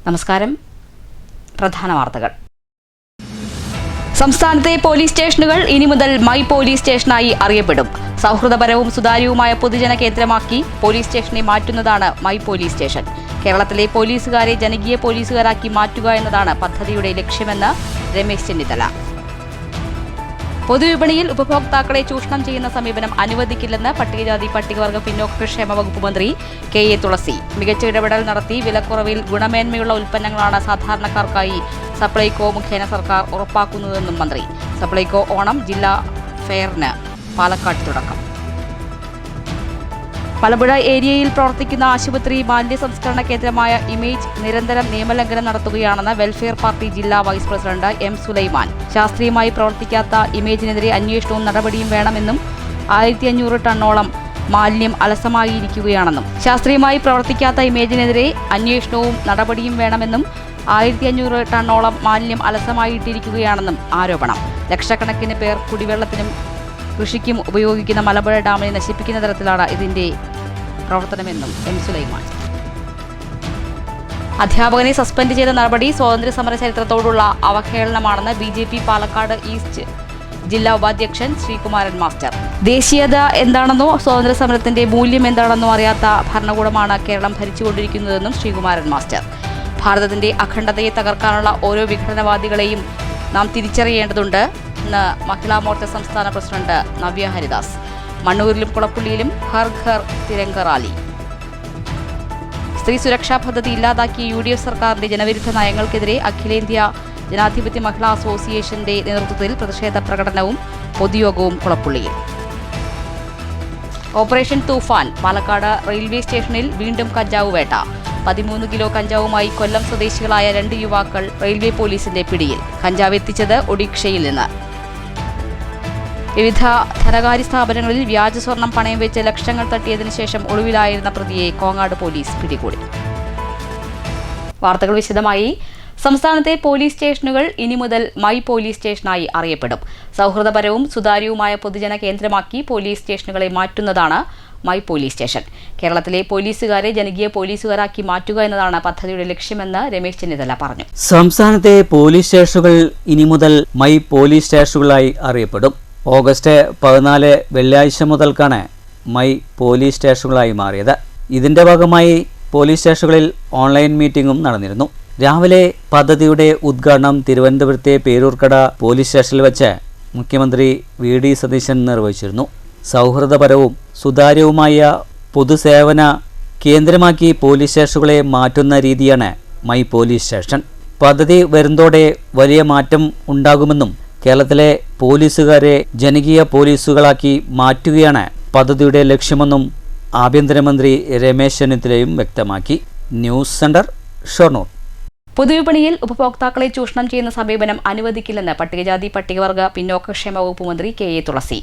നമസ്കാരം. പ്രധാന വാർത്തകൾ. സംസ്ഥാനത്തെ പോലീസ് സ്റ്റേഷനുകൾ ഇനി മുതൽ മൈ പോലീസ് സ്റ്റേഷനായി അറിയപ്പെടും. സൗഹൃദപരവും സുതാര്യവുമായ പൊതുജന കേന്ദ്രമാക്കി പോലീസ് സ്റ്റേഷനെ മാറ്റുന്നതാണ് മൈ പോലീസ് സ്റ്റേഷൻ. കേരളത്തിലെ പോലീസുകാരെ ജനകീയ പോലീസുകാരാക്കി മാറ്റുക എന്നതാണ് പദ്ധതിയുടെ ലക്ഷ്യമെന്ന് രമേശ് ചെന്നിത്തല. പൊതുവിപണിയിൽ ഉപഭോക്താക്കളെ ചൂഷണം ചെയ്യുന്ന സമീപനം അനുവദിക്കില്ലെന്ന് പട്ടികജാതി പട്ടികവർഗ പിന്നോക്കക്ഷേമ വകുപ്പ് മന്ത്രി കെ എ തുളസി. മികച്ച ഇടപെടൽ നടത്തി വിലക്കുറവിൽ ഗുണമേന്മയുള്ള ഉൽപ്പന്നങ്ങളാണ് സാധാരണക്കാർക്കായി സപ്ലൈകോ മുഖേന സർക്കാർ ഉറപ്പാക്കുന്നതെന്നും മന്ത്രി. സപ്ലൈകോ ഓണം ജില്ലാ ഫെയറിന് പാലക്കാട് തുടക്കം. മലമ്പുഴ ഏരിയയിൽ പ്രവർത്തിക്കുന്ന ആശുപത്രി മാലിന്യ സംസ്കരണ കേന്ദ്രമായ ഇമേജ് നിരന്തരം നിയമലംഘനം നടത്തുകയാണെന്ന് വെൽഫെയർ പാർട്ടി ജില്ലാ വൈസ് പ്രസിഡന്റ് എം സുലൈമാൻ. ശാസ്ത്രീയമായി പ്രവർത്തിക്കാത്ത ഇമേജിനെതിരെ അന്വേഷണവും നടപടിയും വേണമെന്നും 1500 ടണ്ണോളം മാലിന്യം അലസമായിരിക്കുകയാണെന്നും ശാസ്ത്രീയമായി പ്രവർത്തിക്കാത്ത ഇമേജിനെതിരെ അന്വേഷണവും നടപടിയും വേണമെന്നും 1500 ടണ്ണോളം മാലിന്യം അലസമായിട്ടിരിക്കുകയാണെന്നും ആരോപണം. ലക്ഷക്കണക്കിന് പേർ കുടിവെള്ളത്തിനും കൃഷിക്കും ഉപയോഗിക്കുന്ന മലമ്പുഴ ഡാമിനെ നശിപ്പിക്കുന്ന തരത്തിലാണ് ഇതിന്റെ പ്രവർത്തനമെന്നും എം സുലൈമാൻ. അധ്യാപകനെ സസ്പെൻഡ് ചെയ്ത നടപടി സ്വാതന്ത്ര്യ സമര ചരിത്രത്തോടുള്ള അവഹേളനമാണെന്ന് BJP പാലക്കാട് ഈസ്റ്റ് ജില്ലാ ഉപാധ്യക്ഷൻ ശ്രീകുമാരൻ മാസ്റ്റർ. ദേശീയത എന്താണെന്നോ സ്വാതന്ത്ര്യ സമരത്തിന്റെ മൂല്യം എന്താണെന്നോ അറിയാത്ത ഭരണകൂടമാണ് കേരളം ഭരിച്ചുകൊണ്ടിരിക്കുന്നതെന്നും ശ്രീകുമാരൻ മാസ്റ്റർ. ഭാരതത്തിന്റെ അഖണ്ഡതയെ തകർക്കാനുള്ള ഓരോ വിഘടനവാദികളെയും നാം തിരിച്ചറിയേണ്ടതുണ്ട് എന്ന് മഹിളാ മോർച്ച സംസ്ഥാന പ്രസിഡന്റ് നവ്യ ഹരിദാസ്. മണ്ണൂരിലും കുളപ്പുള്ളിയിലും ഹർ ഘർ തിരംഗ റാലി. സ്ത്രീ സുരക്ഷാ പദ്ധതി ഇല്ലാതാക്കിയ UDF സർക്കാരിന്റെ ജനവിരുദ്ധ നയങ്ങൾക്കെതിരെ അഖിലേന്ത്യാ ജനാധിപത്യ മഹിളാ അസോസിയേഷന്റെ നേതൃത്വത്തിൽ പ്രതിഷേധ പ്രകടനവും പൊതുയോഗവും കുളപ്പുള്ളിയിൽ. ഓപ്പറേഷൻ തൂഫാൻ. പാലക്കാട് റെയിൽവേ സ്റ്റേഷനിൽ വീണ്ടും കഞ്ചാവ് വേട്ട. 13 കിലോ കഞ്ചാവുമായി കൊല്ലം സ്വദേശികളായ 2 യുവാക്കൾ റെയിൽവേ പോലീസിന്റെ പിടിയിൽ. കഞ്ചാവ് എത്തിച്ചത് ഒഡീഷയിൽ നിന്ന്. വിവിധ ധനകാര്യ സ്ഥാപനങ്ങളിൽ വ്യാജ സ്വർണം പണയം വെച്ച് ലക്ഷങ്ങൾ തട്ടിയതിനു ശേഷം ഒളിവിലായിരുന്ന പ്രതിയെ കോങ്ങാട് പോലീസ് പിടികൂടി. വാർത്തകൾ വിശദമായി. സംസ്ഥാനത്തെ പോലീസ് സ്റ്റേഷനുകൾ ഇനി മുതൽ മൈ പോലീസ് സ്റ്റേഷനായി അറിയപ്പെടും. സൗഹൃദപരവും സുതാര്യവുമായ പൊതുജന കേന്ദ്രമാക്കി പോലീസ് സ്റ്റേഷനുകളെ മാറ്റുന്നതാണ് മൈ പോലീസ് സ്റ്റേഷൻ. കേരളത്തിലെ പോലീസുകാരെ ജനകീയ പോലീസുകാരാക്കി മാറ്റുക എന്നതാണ് പദ്ധതിയുടെ ലക്ഷ്യമെന്ന് രമേശ് ചെന്നിത്തല പറഞ്ഞു. സംസ്ഥാനത്തെ പോലീസ് സ്റ്റേഷനുകൾ ഇനി മുതൽ മൈ പോലീസ് സ്റ്റേഷനുകളായി അറിയപ്പെടും. ഓഗസ്റ്റ് 14 വെള്ളിയാഴ്ച മുതൽക്കാണ് മൈ പോലീസ് സ്റ്റേഷനുകളായി മാറിയത്. ഇതിന്റെ ഭാഗമായി പോലീസ് സ്റ്റേഷനുകളിൽ ഓൺലൈൻ മീറ്റിംഗും നടന്നിരുന്നു. രാവിലെ പദ്ധതിയുടെ ഉദ്ഘാടനം തിരുവനന്തപുരത്തെ പേരൂർക്കട പോലീസ് സ്റ്റേഷനിൽ വെച്ച് മുഖ്യമന്ത്രി VD സതീശൻ നിർവഹിച്ചിരുന്നു. സൗഹൃദപരവും സുതാര്യവുമായ പൊതുസേവന കേന്ദ്രമാക്കി പോലീസ് സ്റ്റേഷനുകളെ മാറ്റുന്ന രീതിയാണ് മൈ പോലീസ് സ്റ്റേഷൻ. പദ്ധതി വരുന്നതോടെ വലിയ മാറ്റം ഉണ്ടാകുമെന്നും കേരളത്തിലെ പോലീസുകാരെ ജനകീയ പോലീസുകളാക്കി മാറ്റുകയാണ് പദ്ധതിയുടെ ലക്ഷ്യമെന്നും ആഭ്യന്തരമന്ത്രി രമേശ് ചെന്നിത്തലയും വ്യക്തമാക്കി. News centre, Shoranur. പൊതുവിപണിയിൽ ഉപഭോക്താക്കളെ ചൂഷണം ചെയ്യുന്ന സമീപനം അനുവദിക്കില്ലെന്ന് പട്ടികജാതി പട്ടികവർഗ പിന്നോക്കക്ഷേമ വകുപ്പ് മന്ത്രി കെ എ തുളസി.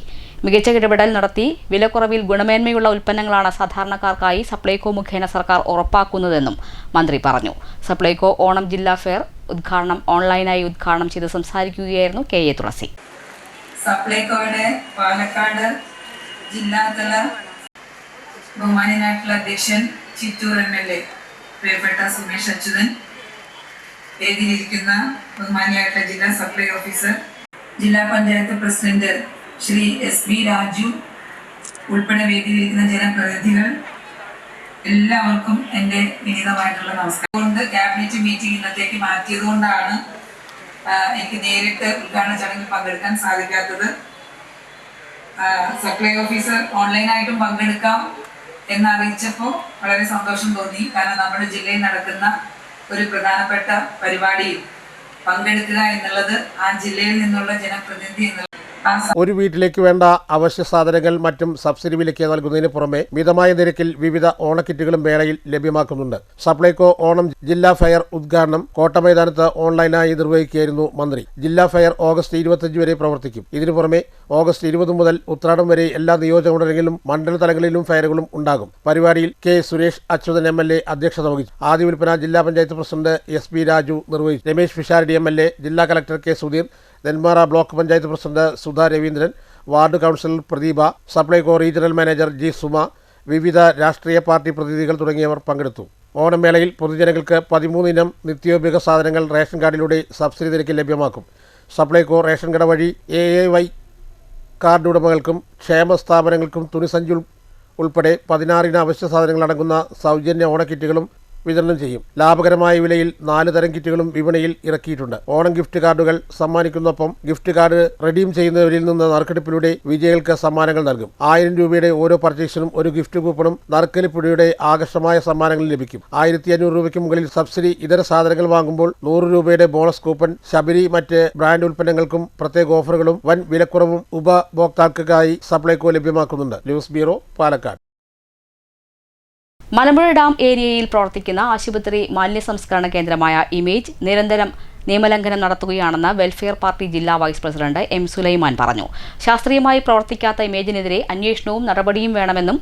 മികച്ച ഇടപെടൽ നടത്തി വിലക്കുറവിൽ ഗുണമേന്മയുള്ള ഉൽപ്പന്നങ്ങളാണ് സാധാരണക്കാർക്കായി സപ്ലൈകോ മുഖേന സർക്കാർ ഉറപ്പാക്കുന്നതെന്നും മന്ത്രി പറഞ്ഞു. സപ്ലൈകോ ഓണം ജില്ലാ ഫെയർ ഓൺലൈനായി ഉദ്ഘാടനം ചെയ്ത് സംസാരിക്കുകയായിരുന്നു കെ എ തുളസി. സപ്ലൈകോയുടെ പാലക്കാട് ജില്ലാതല ബഹുമാന്യനായിട്ടുള്ള അധ്യക്ഷൻ ചിറ്റൂർ MLA പ്രിയപ്പെട്ട സുമേഷ് അച്യുതൻ, വേദിയിലിരിക്കുന്ന ബഹുമാന്യനായിട്ടുള്ള ജില്ലാ സപ്ലൈ ഓഫീസർ, ജില്ലാ പഞ്ചായത്ത് പ്രസിഡന്റ് ശ്രീ SB രാജു ഉൾപ്പെടെ വേദിയിലിരിക്കുന്ന ജനപ്രതിനിധികൾ, എല്ലാവർക്കും എൻ്റെ വിനീതമായിട്ടുള്ള നമസ്കാരം. ക്യാബിനറ്റ് മീറ്റിംഗ് ഇന്നത്തേക്ക് മാറ്റിയതുകൊണ്ടാണ് എനിക്ക് നേരിട്ട് ഉദ്ഘാടന ചടങ്ങിൽ പങ്കെടുക്കാൻ സാധിക്കാത്തത്. സപ്ലൈ ഓഫീസർ ഓൺലൈനായിട്ടും പങ്കെടുക്കാം എന്നറിയിച്ചപ്പോൾ വളരെ സന്തോഷം തോന്നി. കാരണം നമ്മുടെ ജില്ലയിൽ നടക്കുന്ന ഒരു പ്രധാനപ്പെട്ട പരിപാടിയിൽ പങ്കെടുക്കുക എന്നുള്ളത് ആ ജില്ലയിൽ നിന്നുള്ള ജനപ്രതിനിധി എന്നുള്ള ഒരു വീട്ടിലേക്ക് വേണ്ട അവശ്യ സാധനങ്ങൾ മറ്റും സബ്സിഡി വിലയ്ക്ക് നൽകുന്നതിന് പുറമെ മിതമായ നിരക്കിൽ വിവിധ ഓണക്കിറ്റുകളും മേളയിൽ ലഭ്യമാക്കുന്നുണ്ട്. സപ്ലൈകോ ഓണം ജില്ലാ ഫെയർ ഉദ്ഘാടനം കോട്ടമൈതാനത്ത് ഓൺലൈനായി നിർവഹിക്കുകയായിരുന്നു മന്ത്രി. ജില്ലാ ഫെയർ ഓഗസ്റ്റ് 25 വരെ പ്രവർത്തിക്കും. ഇതിനു പുറമെ ഓഗസ്റ്റ് 20 മുതൽ ഉത്രാടം വരെ എല്ലാ നിയോജകമണ്ഡലങ്ങളിലും മണ്ഡല തലങ്ങളിലും ഫെയറുകളും ഉണ്ടാകും. പരിപാടിയിൽ കെ സുരേഷ് അച്യുതൻ MLA അധ്യക്ഷത വഹിച്ചു. ആദ്യ വിൽപ്പന ജില്ലാ പഞ്ചായത്ത് പ്രസിഡന്റ് SB രാജു നിർവഹിച്ചു. രമേശ് പിഷാരടി MLA, ജില്ലാ collector K Sudheer, Nenmara block panchayat president Sudha Raveendran, ward councillor Pradeepa, Supplyco regional manager G Suma, വിവിധ രാഷ്ട്രീയ പാർട്ടി പ്രതിനിധികൾ തുടങ്ങിയവർ പങ്കെടുത്തു. ഓണമേളയിൽ പൊതുജനങ്ങൾക്ക് 13 ഇനം നിത്യോപയോഗ സാധനങ്ങൾ റേഷൻ കാർഡിലൂടെ സബ്സിഡി നിരക്കിൽ ലഭ്യമാക്കും. സപ്ലൈകോ റേഷൻ കട വഴി AAY കാർഡ് ഉടമകൾക്കും ക്ഷേമ സ്ഥാപനങ്ങൾക്കും തുണിസഞ്ചി ഉൾപ്പെടെ 16 ഇനം അവശ്യ സാധനങ്ങൾ അടങ്ങുന്ന സൗജന്യ ഓണക്കിറ്റുകളും വിതരണം ചെയ്യും. ലാഭകരമായ വിലയിൽ 4 തരം കിറ്റുകളും വിപണിയിൽ ഇറക്കിയിട്ടുണ്ട്. ഓണം ഗിഫ്റ്റ് കാർഡുകൾ സമ്മാനിക്കുന്നൊപ്പം ഗിഫ്റ്റ് കാർഡ് റെഡീം ചെയ്യുന്നവരിൽ നിന്ന് നറുക്കെടുപ്പിലൂടെ വിജയികൾക്ക് സമ്മാനങ്ങൾ നൽകും. 1000 രൂപയുടെ ഓരോ പർച്ചേസിനും ഒരു ഗിഫ്റ്റ് കൂപ്പണും നറുക്കെടുപ്പിലൂടെ ആകർഷമായ സമ്മാനങ്ങൾ ലഭിക്കും. 1500 രൂപയ്ക്ക് മുകളിൽ സബ്സിഡി ഇതര സാധനങ്ങൾ വാങ്ങുമ്പോൾ 100 രൂപയുടെ ബോണസ് കൂപ്പൺ, ശബരി മറ്റ് ബ്രാൻഡ് ഉൽപ്പന്നങ്ങൾക്കും പ്രത്യേക ഓഫറുകളും വൻ വിലക്കുറവും ഉപഭോക്താക്കൾക്കായി സപ്ലൈകോ ലഭ്യമാക്കുന്നുണ്ട്. News bureau, Palakkad. Malampuzha dam ഏരിയയിൽ പ്രവർത്തിക്കുന്ന ആശുപത്രി മാലിന്യ സംസ്കരണ കേന്ദ്രമായ ഇമേജ് നിരന്തരം നിയമലംഘനം നടത്തുകയാണെന്ന് വെൽഫെയർ പാർട്ടി ജില്ലാ വൈസ് പ്രസിഡന്റ് M. സുലൈമാൻ പറഞ്ഞു. ശാസ്ത്രീയമായി പ്രവർത്തിക്കാത്ത ഇമേജിനെതിരെ അന്വേഷണവും നടപടിയും വേണമെന്നും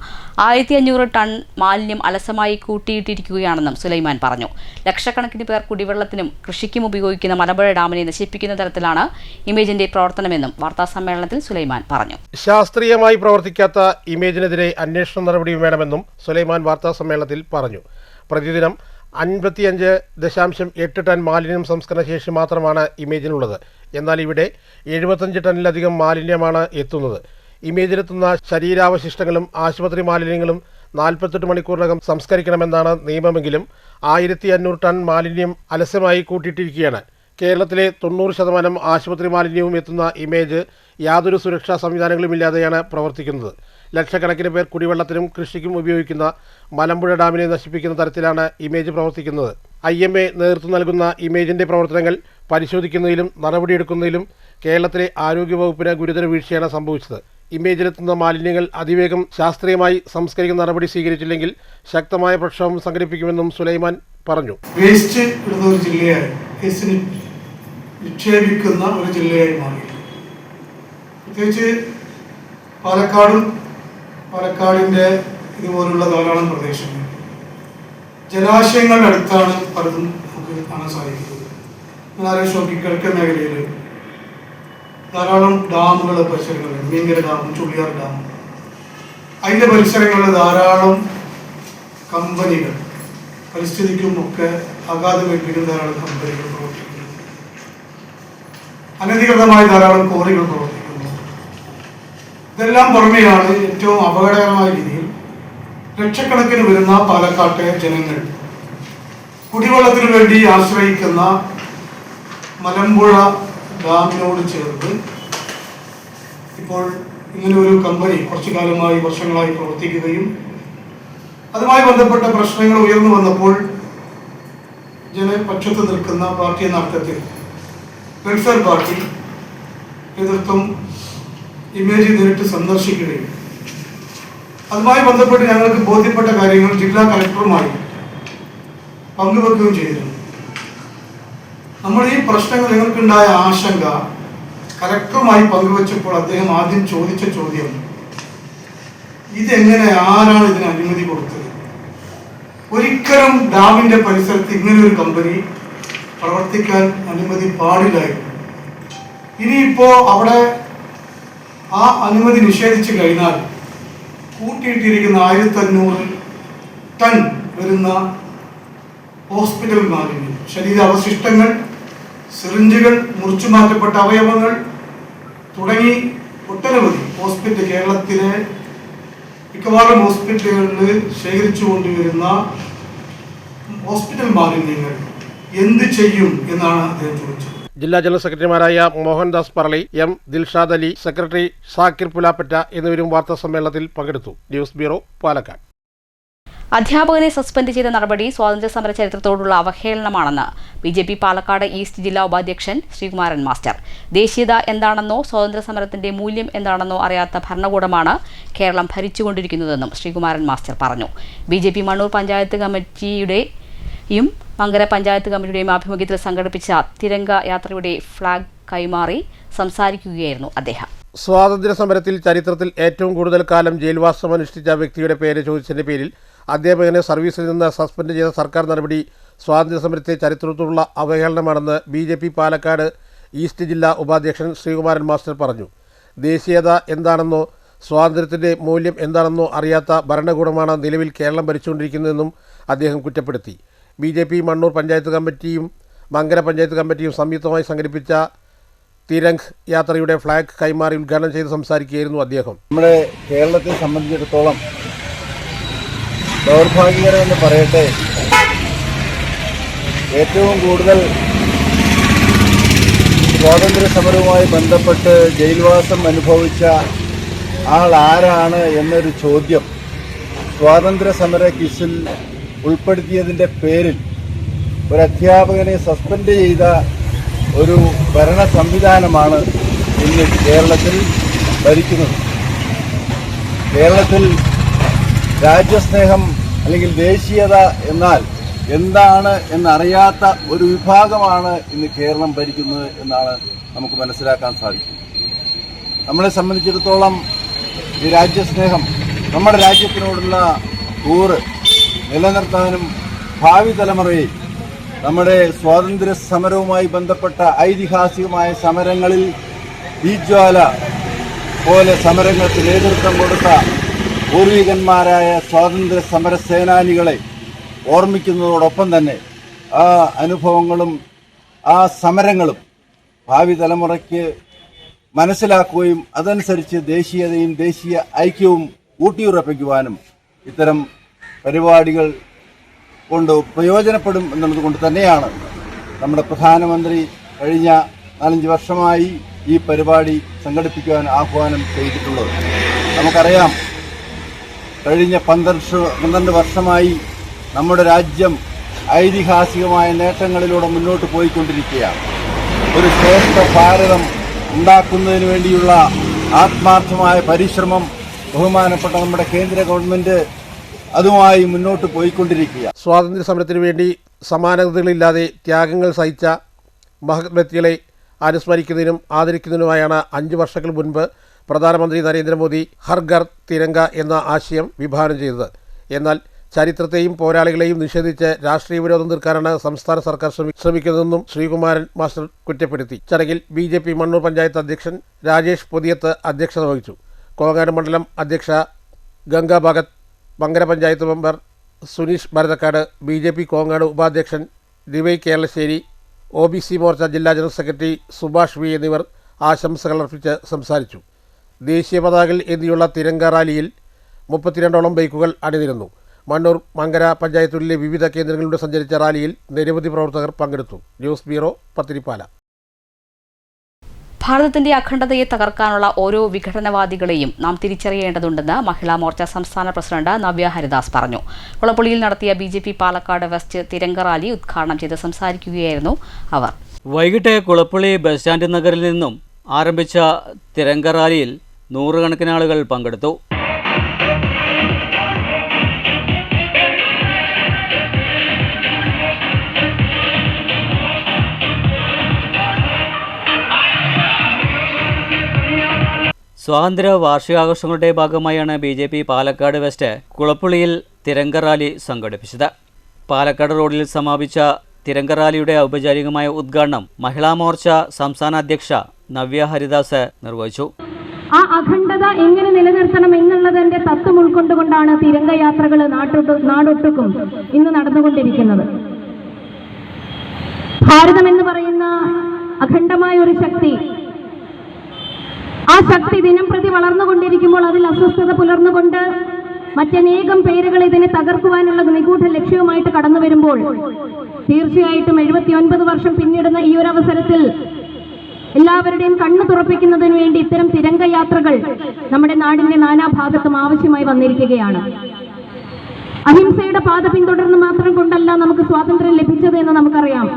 1500 ടൺ മാലിന്യം അലസമായി കൂട്ടിയിട്ടിരിക്കുകയാണെന്നും സുലൈമാൻ പറഞ്ഞു. ലക്ഷക്കണക്കിന് പേർ കുടിവെള്ളത്തിനും കൃഷിക്കും ഉപയോഗിക്കുന്ന മലമ്പുഴ ഡാമിനെ നശിപ്പിക്കുന്ന തരത്തിലാണ് ഇമേജിന്റെ പ്രവർത്തനമെന്നും വാർത്താസമ്മേളനത്തിൽ സുലൈമാൻ പറഞ്ഞു. ശാസ്ത്രീയമായി പ്രവർത്തിക്കാത്ത ഇമേജിനെതിരെ അന്വേഷണ നടപടിയും വേണമെന്നും സുലൈമാൻ വാർത്താസമ്മേളനത്തിൽ പറഞ്ഞു. പ്രതിദിനം 55.8 ടൺ മാലിന്യം സംസ്കരണ ശേഷി മാത്രമാണ് ഇമേജിനുള്ളത്. എന്നാൽ ഇവിടെ 75 ടണ്ണിലധികം മാലിന്യമാണ് എത്തുന്നത്. ഇമേജിലെത്തുന്ന ശരീരാവശിഷ്ടങ്ങളും ആശുപത്രി മാലിന്യങ്ങളും 48 മണിക്കൂറിനകം സംസ്കരിക്കണമെന്നാണ് നിയമമെങ്കിലും 1500 ടൺ മാലിന്യം അലസ്യമായി കൂട്ടിയിട്ടിരിക്കുകയാണ്. കേരളത്തിലെ 90% ആശുപത്രി മാലിന്യവും എത്തുന്ന ഇമേജ് യാതൊരു സുരക്ഷാ സംവിധാനങ്ങളുമില്ലാതെയാണ് പ്രവർത്തിക്കുന്നത്. ലക്ഷക്കണക്കിന് പേർ കുടിവെള്ളത്തിനും കൃഷിക്കും ഉപയോഗിക്കുന്ന മലമ്പുഴ ഡാമിനെ നശിപ്പിക്കുന്ന തരത്തിലാണ് ഇമേജ് പ്രവർത്തിക്കുന്നത്. IMA നേതൃത്വം നൽകുന്ന ഇമേജിന്റെ പ്രവർത്തനങ്ങൾ പരിശോധിക്കുന്നതിലും നടപടിയെടുക്കുന്നതിലും കേരളത്തിലെ ആരോഗ്യവകുപ്പിന് ഗുരുതര വീഴ്ചയാണ് സംഭവിച്ചത്. ഇമേജിലെത്തുന്ന മാലിന്യങ്ങൾ അതിവേഗം ശാസ്ത്രീയമായി സംസ്കരിക്കുന്ന നടപടി സ്വീകരിച്ചില്ലെങ്കിൽ ശക്തമായ പ്രക്ഷോഭം സംഘടിപ്പിക്കുമെന്നും സുലൈമാൻ പറഞ്ഞു. വേസ്റ്റ് ഇടുന്ന ഒരു ജില്ലയായി, വേസ്റ്റ് നിക്ഷേപിക്കുന്ന ഒരു ജില്ലയായി മാറി. പ്രത്യേകിച്ച് പാലക്കാടിൻ്റെ ഇതുപോലുള്ള ധാരാളം പ്രദേശങ്ങൾ ജലാശയങ്ങളുടെ അടുത്താണ് പലതും നമുക്ക് കാണാൻ സാധിക്കുന്നത്. നാരായണ കിഴക്കൻ മേഖലയിൽ ധാരാളം ഡാമുകൾ പരിസരങ്ങളുണ്ട്. മീങ്കര ഡാമും ചുള്ളിയാർ ഡാമും അതിൻ്റെ പരിസരങ്ങളിൽ ധാരാളം കമ്പനികൾ, പരിസ്ഥിതിക്കും ഒക്കെ ആഘാതമേൽപ്പിക്കുന്ന ധാരാളം കമ്പനികൾ പ്രവർത്തിക്കുന്നു. അനധികൃതമായി ധാരാളം കോറികൾ പ്രവർത്തിക്കുന്നു. ഇതെല്ലാം പുറമെയാണ് ഏറ്റവും അപകടകരമായ രീതിയിൽ ലക്ഷക്കണക്കിന് വരുന്ന പാലക്കാട്ടെ ജനങ്ങൾ കുടിവെള്ളത്തിന് വേണ്ടി ആശ്രയിക്കുന്ന മലമ്പുഴ ഡാമിനോട് ചേർന്ന് ഇപ്പോൾ ഇങ്ങനെ ഒരു കമ്പനി കുറച്ചു കാലമായി, വർഷങ്ങളായി പ്രവർത്തിക്കുകയും അതുമായി ബന്ധപ്പെട്ട പ്രശ്നങ്ങൾ ഉയർന്നു വന്നപ്പോൾ ജനപക്ഷത്ത് നിൽക്കുന്ന പാർട്ടി എന്ന അർത്ഥത്തിൽ വെൽഫെയർ പാർട്ടി നേതൃത്വം ഇമേജ് നേരിട്ട് സന്ദർശിക്കുകയും അതുമായി ബന്ധപ്പെട്ട് ഞങ്ങൾക്ക് ബോധ്യപ്പെട്ട കാര്യങ്ങൾ ജില്ലാ കളക്ടറുമായി പങ്കുവെക്കുകയും ചെയ്തിരുന്നു. നമ്മൾ ഈ പ്രശ്നങ്ങൾ ഞങ്ങൾക്കുണ്ടായ ആശങ്ക കളക്ടറുമായി പങ്കുവെച്ചപ്പോൾ അദ്ദേഹം ആദ്യം ചോദിച്ച ചോദ്യം, ഇതെങ്ങനെ, ആരാണ് ഇതിന് അനുമതി കൊടുത്തത്? ഒരിക്കലും ഡാമിന്റെ പരിസരത്ത് ഇങ്ങനെ ഒരു കമ്പനി പ്രവർത്തിക്കാൻ അനുമതി പാടില്ലായിരുന്നു. ഇനിയിപ്പോ അവിടെ ആ അനുമതി നിഷേധിച്ചു കഴിഞ്ഞാൽ കൂട്ടിയിട്ടിരിക്കുന്ന 1500 ടൺ വരുന്ന ഹോസ്പിറ്റൽ മാലിന്യം, ശരീരാവശിഷ്ടങ്ങൾ, സിറിഞ്ചുകൾ, മുറിച്ചു മാറ്റപ്പെട്ട അവയവങ്ങൾ തുടങ്ങി ഒട്ടനവധി കേരളത്തിലെ മിക്കവാറും ഹോസ്പിറ്റലുകളിൽ ശേഖരിച്ചു കൊണ്ടുവരുന്ന ഹോസ്പിറ്റൽ മാലിന്യങ്ങൾ എന്ത് ചെയ്യും എന്നാണ് അദ്ദേഹം ചോദിച്ചത്. ജില്ലാ ജനറൽ സെക്രട്ടറിമാരായ മോഹൻദാസ് പറളി, M. ദിൽഷാദ് അലി, സെക്രട്ടറി ഷാക്കിർ പുലാപ്പറ്റ എന്നിവരും വാർത്താ സമ്മേളനത്തിൽ പങ്കെടുത്തു. News bureau, Palakkad. അധ്യാപകനെ സസ്പെൻഡ് ചെയ്ത നടപടി സ്വാതന്ത്ര്യസമര ചരിത്രത്തോടുള്ള അവഹേളനമാണെന്ന് BJP പാലക്കാട് ഈസ്റ്റ് ജില്ലാ ഉപാധ്യക്ഷൻ ശ്രീകുമാരൻ മാസ്റ്റർ. ദേശീയത എന്താണെന്നോ സ്വാതന്ത്ര്യസമരത്തിന്റെ മൂല്യം എന്താണെന്നോ അറിയാത്ത ഭരണകൂടമാണ് കേരളം ഭരിച്ചുകൊണ്ടിരിക്കുന്നതെന്നും ശ്രീകുമാരൻ മാസ്റ്റർ പറഞ്ഞു. BJP മണ്ണൂർ പഞ്ചായത്ത് കമ്മിറ്റിയുടെയും മങ്കര പഞ്ചായത്ത് കമ്മിറ്റിയുടെയും ആഭിമുഖ്യത്തിൽ സംഘടിപ്പിച്ച തിരംഗ യാത്രയുടെ ഫ്ളാഗ് കൈമാറി സംസാരിക്കുകയായിരുന്നു അദ്ദേഹം. സ്വാതന്ത്ര്യ സമരത്തിൽ ചരിത്രത്തിൽ ഏറ്റവും കൂടുതൽ കാലം ജയിൽവാസം അനുഷ്ഠിച്ച വ്യക്തിയുടെ പേര് ചോദിച്ചതിന്റെ പേരിൽ അധ്യാപകനെ സർവീസിൽ നിന്ന് സസ്പെൻഡ് ചെയ്ത സർക്കാർ നടപടി സ്വാതന്ത്ര്യ സമരത്തെ ചരിത്രത്തോടുള്ള അവഹേളനമാണെന്ന് BJP പാലക്കാട് ഈസ്റ്റ് ജില്ലാ ഉപാധ്യക്ഷൻ ശ്രീകുമാരൻ മാസ്റ്റർ പറഞ്ഞു. ദേശീയത എന്താണെന്നോ സ്വാതന്ത്ര്യത്തിൻ്റെ മൂല്യം എന്താണെന്നോ അറിയാത്ത ഭരണകൂടമാണ് നിലവിൽ കേരളം ഭരിച്ചുകൊണ്ടിരിക്കുന്നതെന്നും അദ്ദേഹം കുറ്റപ്പെടുത്തി. BJP മണ്ണൂർ പഞ്ചായത്ത് കമ്മിറ്റിയും മങ്കര പഞ്ചായത്ത് കമ്മിറ്റിയും സംയുക്തമായി സംഘടിപ്പിച്ച തിരംഗ് യാത്രയുടെ ഫ്ലാഗ് കൈമാറി ഉദ്ഘാടനം ചെയ്ത് സംസാരിക്കുകയായിരുന്നു അദ്ദേഹം. നമ്മുടെ കേരളത്തെ സംബന്ധിച്ചിടത്തോളം ദൗർഭാഗ്യകരമെന്ന് പറയട്ടെ, ഏറ്റവും കൂടുതൽ സ്വാതന്ത്ര്യ സമരവുമായി ബന്ധപ്പെട്ട് ജയിൽവാസം അനുഭവിച്ച ആൾ ആരാണ് എന്നൊരു ചോദ്യം സ്വാതന്ത്ര്യ സമര ക്വിസിൽ ഉൾപ്പെടുത്തിയതിൻ്റെ പേരിൽ ഒരു അധ്യാപകനെ സസ്പെൻഡ് ചെയ്ത ഒരു ഭരണ സംവിധാനമാണ് ഇന്ന് കേരളത്തിൽ ഭരിക്കുന്നത്. കേരളത്തിൽ രാജ്യസ്നേഹം അല്ലെങ്കിൽ ദേശീയത എന്നാൽ എന്താണ് എന്നറിയാത്ത ഒരു വിഭാഗമാണ് ഇന്ന് കേരളം ഭരിക്കുന്നത് എന്നാണ് നമുക്ക് മനസ്സിലാക്കാൻ സാധിക്കുന്നത്. നമ്മളെ സംബന്ധിച്ചിടത്തോളം ഈ രാജ്യസ്നേഹം, നമ്മുടെ രാജ്യത്തിനോടുള്ള കൂറ് നിലനിർത്താനും ഭാവി തലമുറയെ നമ്മുടെ സ്വാതന്ത്ര്യ സമരവുമായി ബന്ധപ്പെട്ട ഐതിഹാസികമായ സമരങ്ങളിൽ തീജ്വാല പോലെ സമരങ്ങൾക്ക് നേതൃത്വം കൊടുത്ത പൂർവികന്മാരായ സ്വാതന്ത്ര്യ സമര സേനാനികളെ ഓർമ്മിക്കുന്നതോടൊപ്പം തന്നെ ആ അനുഭവങ്ങളും ആ സമരങ്ങളും ഭാവി തലമുറയ്ക്ക് മനസ്സിലാക്കുകയും അതനുസരിച്ച് ദേശീയതയും ദേശീയ ഐക്യവും ഊട്ടിയുറപ്പിക്കുവാനും ഇത്തരം പരിപാടികൾ കൊണ്ട് പ്രയോജനപ്പെടും എന്നുള്ളത് കൊണ്ട് തന്നെയാണ് നമ്മുടെ പ്രധാനമന്ത്രി കഴിഞ്ഞ 4-5 വർഷമായി ഈ പരിപാടി സംഘടിപ്പിക്കുവാൻ ആഹ്വാനം ചെയ്തിട്ടുള്ളത്. നമുക്കറിയാം, കഴിഞ്ഞ 12 വർഷമായി നമ്മുടെ രാജ്യം ഐതിഹാസികമായ നേട്ടങ്ങളിലൂടെ മുന്നോട്ട് പോയിക്കൊണ്ടിരിക്കുകയാണ്. ഒരു ശ്രേഷ്ഠ ഭാരതം ഉണ്ടാക്കുന്നതിന് വേണ്ടിയുള്ള ആത്മാർത്ഥമായ പരിശ്രമം ബഹുമാനപ്പെട്ട നമ്മുടെ കേന്ദ്ര ഗവൺമെൻറ് അതുമായി മുന്നോട്ട് പോയിക്കൊണ്ടിരിക്കുക. സ്വാതന്ത്ര്യ സമരത്തിനു വേണ്ടി സമാനതകളില്ലാതെ ത്യാഗങ്ങൾ സഹിച്ച മഹത് വ്യക്തികളെ അനുസ്മരിക്കുന്നതിനും ആദരിക്കുന്നതിനുമായാണ് 5 വർഷങ്ങൾ മുൻപ് പ്രധാനമന്ത്രി നരേന്ദ്രമോദി ഹർ ഘർ തിരംഗ എന്ന ആശയം വിഭാവനം ചെയ്തത്. എന്നാൽ ചരിത്രത്തെയും പോരാളികളെയും നിഷേധിച്ച് രാഷ്ട്രീയ വിരോധം തീർക്കാനാണ് സംസ്ഥാന സർക്കാർ ശ്രമിക്കുന്നതെന്നും ശ്രീകുമാരൻ മാസ്റ്റർ കുറ്റപ്പെടുത്തി. ചടങ്ങിൽ BJP മണ്ണൂർ പഞ്ചായത്ത് അധ്യക്ഷൻ രാജേഷ് പൊതിയത്ത് അധ്യക്ഷത വഹിച്ചു. കോങ്ങാട് മണ്ഡലം അധ്യക്ഷ ഗംഗ ഭഗത്, മങ്കര പഞ്ചായത്ത് മെമ്പർ സുനീഷ് ഭരതക്കാട്, BJP കോങ്ങാട് ഉപാധ്യക്ഷൻ ദിവൈ കേരളശ്ശേരി, OBC മോർച്ച ജില്ലാ ജനറൽ സെക്രട്ടറി സുഭാഷ് വി എന്നിവർ ആശംസകൾ അർപ്പിച്ച് സംസാരിച്ചു. ദേശീയ പതാകയിൽ ഏന്തിയുള്ള തിരംഗ റാലിയിൽ 32ഓളം ബൈക്കുകൾ അണിനിരന്നു. മണ്ണൂർ മങ്കര പഞ്ചായത്തുകളിലെ വിവിധ കേന്ദ്രങ്ങളിലൂടെ സഞ്ചരിച്ച റാലിയിൽ നിരവധി പ്രവർത്തകർ പങ്കെടുത്തു. News bureau, Pathirippala. ഭാരതത്തിന്റെ അഖണ്ഡതയെ തകർക്കാനുള്ള ഓരോ വിഘടനവാദികളെയും നാം തിരിച്ചറിയേണ്ടതുണ്ടെന്ന് മഹിളാ മോർച്ച സംസ്ഥാന പ്രസിഡന്റ് നവ്യ ഹരിദാസ് പറഞ്ഞു. കുളപ്പുള്ളിയിൽ നടത്തിയ BJP Palakkad west Tiranga rally ഉദ്ഘാടനം ചെയ്ത് സംസാരിക്കുകയായിരുന്നു അവർ. വൈകിട്ട് കുളപ്പുള്ളി ബസ് സ്റ്റാൻഡ് നഗറിൽ നിന്നും ആരംഭിച്ച തിരംഗ റാലിയിൽ നൂറുകണക്കിന് ആളുകൾ പങ്കെടുത്തു. സ്വാതന്ത്ര്യ വാർഷികാഘോഷങ്ങളുടെ ഭാഗമായാണ് BJP പാലക്കാട് വെസ്റ്റ് കുളപ്പുള്ളിയിൽ തിരംഗ റാലി സംഘടിപ്പിച്ചത്. പാലക്കാട് റോഡിൽ സമാപിച്ച തിരംഗ റാലിയുടെ ഔപചാരികമായ ഉദ്ഘാടനം മഹിളാ മോർച്ച സംസ്ഥാന അധ്യക്ഷ നവ്യ ഹരിദാസ് നിർവഹിച്ചു. ആ അഖണ്ഡത എങ്ങനെ നിലനിർത്തണം എന്നുള്ളതിന്റെ തത്വം ഉൾക്കൊണ്ടുകൊണ്ടാണ് തിരംഗ യാത്രകൾ നാടൊട്ടുക്കും ഇന്ന് നടന്നുകൊണ്ടിരിക്കുന്നത്. ഭാരതം എന്ന് പറയുന്ന അഖണ്ഡമായ ഒരു ശക്തി, ആ ശക്തി ദിനം പ്രതി വളർന്നുകൊണ്ടിരിക്കുമ്പോൾ അതിൽ അസ്വസ്ഥത പുലർന്നുകൊണ്ട് മറ്റനേകം പേരുകൾ ഇതിനെ തകർക്കുവാനുള്ള നിഗൂഢ ലക്ഷ്യവുമായിട്ട് കടന്നു വരുമ്പോൾ തീർച്ചയായിട്ടും 79 വർഷം പിന്നിടുന്ന ഈ ഒരു അവസരത്തിൽ എല്ലാവരുടെയും കണ്ണു തുറപ്പിക്കുന്നതിന് വേണ്ടി ഇത്തരം തിരംഗ യാത്രകൾ നമ്മുടെ നാടിന്റെ നാനാഭാഗത്തും ആവശ്യമായി വന്നിരിക്കുകയാണ്. അഹിംസയുടെ പാത പിന്തുടർന്ന് മാത്രം കൊണ്ടല്ല നമുക്ക് സ്വാതന്ത്ര്യം ലഭിച്ചത് എന്ന് നമുക്കറിയാം.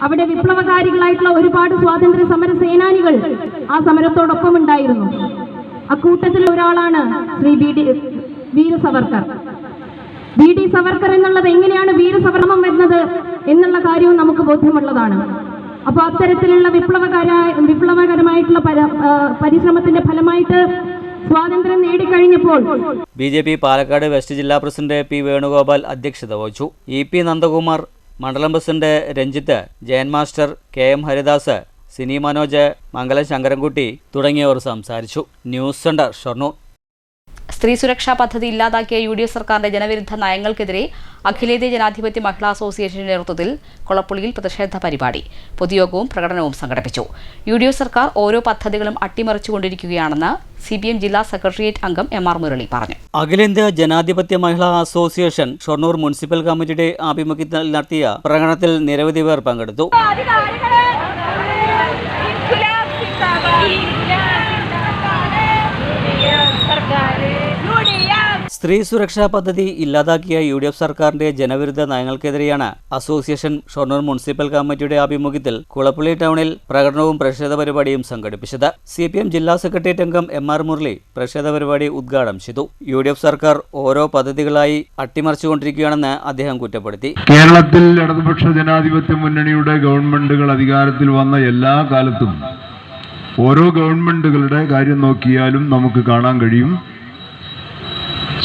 അവിടെ വിപ്ലവകാരികളായിട്ടുള്ള ഒരുപാട് സ്വാതന്ത്ര്യ സമര സേനാനികൾ ആ സമരത്തോടൊപ്പം ഉണ്ടായിരുന്നു. അക്കൂട്ടത്തിൽ ഒരാളാണ് ശ്രീ വീര സവർക്കർ. BD സവർക്കർ എന്നുള്ളത് എങ്ങനെയാണ് വീരസവർണം വരുന്നത് എന്നുള്ള കാര്യവും നമുക്ക് ബോധ്യമുള്ളതാണ്. അപ്പോൾ അത്തരത്തിലുള്ള വിപ്ലവകരമായിട്ടുള്ള പരിശ്രമത്തിന്റെ ഫലമായിട്ട് സ്വാതന്ത്ര്യം നേടിക്കഴിഞ്ഞപ്പോൾ BJP പാലക്കാട് വെസ്റ്റ് ജില്ലാ പ്രസിഡന്റ് P വേണുഗോപാൽ അധ്യക്ഷത വഹിച്ചു. EP നന്ദകുമാർ, മണ്ഡലം president Ranjith, Jayan master, KM Haridas, Sini Manoj, Mangalam Sankarankutty തുടങ്ങിയവർ സംസാരിച്ചു. News centre, Shoranur. സ്ത്രീ സുരക്ഷാ പദ്ധതി ഇല്ലാതാക്കിയ UDF സർക്കാരിന്റെ ജനവിരുദ്ധ നയങ്ങൾക്കെതിരെ അഖിലേന്ത്യാ ജനാധിപത്യ മഹിളാ അസോസിയേഷന്റെ നേതൃത്വത്തിൽ കൊളപ്പുള്ളിയിൽ പ്രതിഷേധ പരിപാടി, പൊതുയോഗവും പ്രകടനവും സംഘടിപ്പിച്ചു. UDF സർക്കാർ ഓരോ പദ്ധതികളും അട്ടിമറിച്ചുകൊണ്ടിരിക്കുകയാണെന്ന് CPM ജില്ലാ സെക്രട്ടേറിയറ്റ് അംഗം MR മുരളി പറഞ്ഞു. അഖിലേന്ത്യാ ജനാധിപത്യ മഹിളാ അസോസിയേഷൻ ഷൊർണൂർ മുനിസിപ്പൽ കമ്മിറ്റിയുടെ ആഭിമുഖ്യത്തിൽ നടത്തിയ പ്രകടനത്തിൽ നിരവധി പേർ പങ്കെടുത്തു. സ്ത്രീ സുരക്ഷാ പദ്ധതി ഇല്ലാതാക്കിയ UDF സർക്കാരിന്റെ ജനവിരുദ്ധ നയങ്ങൾക്കെതിരെയാണ് അസോസിയേഷൻ ഷൊർണൂർ മുനിസിപ്പൽ കമ്മിറ്റിയുടെ ആഭിമുഖ്യത്തിൽ കുളപ്പള്ളി ടൗണിൽ പ്രകടനവും പ്രതിഷേധ പരിപാടിയും സംഘടിപ്പിച്ചത്. CPM ജില്ലാ സെക്രട്ടേറിയറ്റ് അംഗം MR മുരളി പ്രതിഷേധ പരിപാടി ഉദ്ഘാടനം ചെയ്തു. UDF സർക്കാർ ഓരോ പദ്ധതികളായി അട്ടിമറിച്ചുകൊണ്ടിരിക്കുകയാണെന്ന് അദ്ദേഹം കുറ്റപ്പെടുത്തി. കേരളത്തിൽ ഇടതുപക്ഷ ജനാധിപത്യ മുന്നണിയുടെ ഗവൺമെന്റുകൾ അധികാരത്തിൽ വന്ന എല്ലാ കാലത്തും ഓരോ ഗവൺമെന്റുകളുടെ കാര്യം നോക്കിയാലും നമുക്ക് കാണാൻ കഴിയും,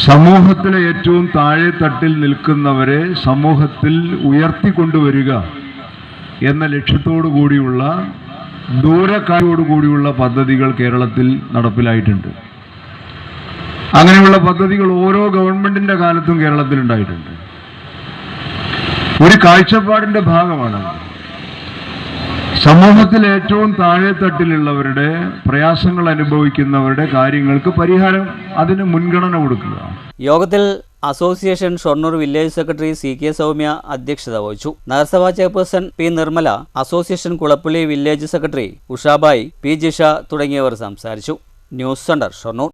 സമൂഹത്തിലെ ഏറ്റവും താഴെ തട്ടിൽ നിൽക്കുന്നവരെ സമൂഹത്തിൽ ഉയർത്തിക്കൊണ്ടുവരിക എന്ന ലക്ഷ്യത്തോടു കൂടിയുള്ള ദൂരക്കാരോടുകൂടിയുള്ള പദ്ധതികൾ കേരളത്തിൽ നടപ്പിലായിട്ടുണ്ട്. അങ്ങനെയുള്ള പദ്ധതികൾ ഓരോ ഗവൺമെന്റിന്റെ കാലത്തും കേരളത്തിൽ ഉണ്ടായിട്ടുണ്ട്. ഒരു കാഴ്ചപ്പാടിന്റെ ഭാഗമാണ് സമൂഹത്തിൽ ഏറ്റവും താഴെ തട്ടിലുള്ളവരുടെ പ്രയാസങ്ങൾ അനുഭവിക്കുന്നവരുടെ കാര്യങ്ങൾക്ക് പരിഹാരം, അതിന് മുൻഗണന കൊടുക്കുക. യോഗത്തിൽ association Shoranur village secretary CK Soumya അധ്യക്ഷത വഹിച്ചു. നഗരസഭാ chairperson P Nirmala, association Kulappally village secretary Ushabai, P Jisha തുടങ്ങിയവർ സംസാരിച്ചു. News centre Shoranur.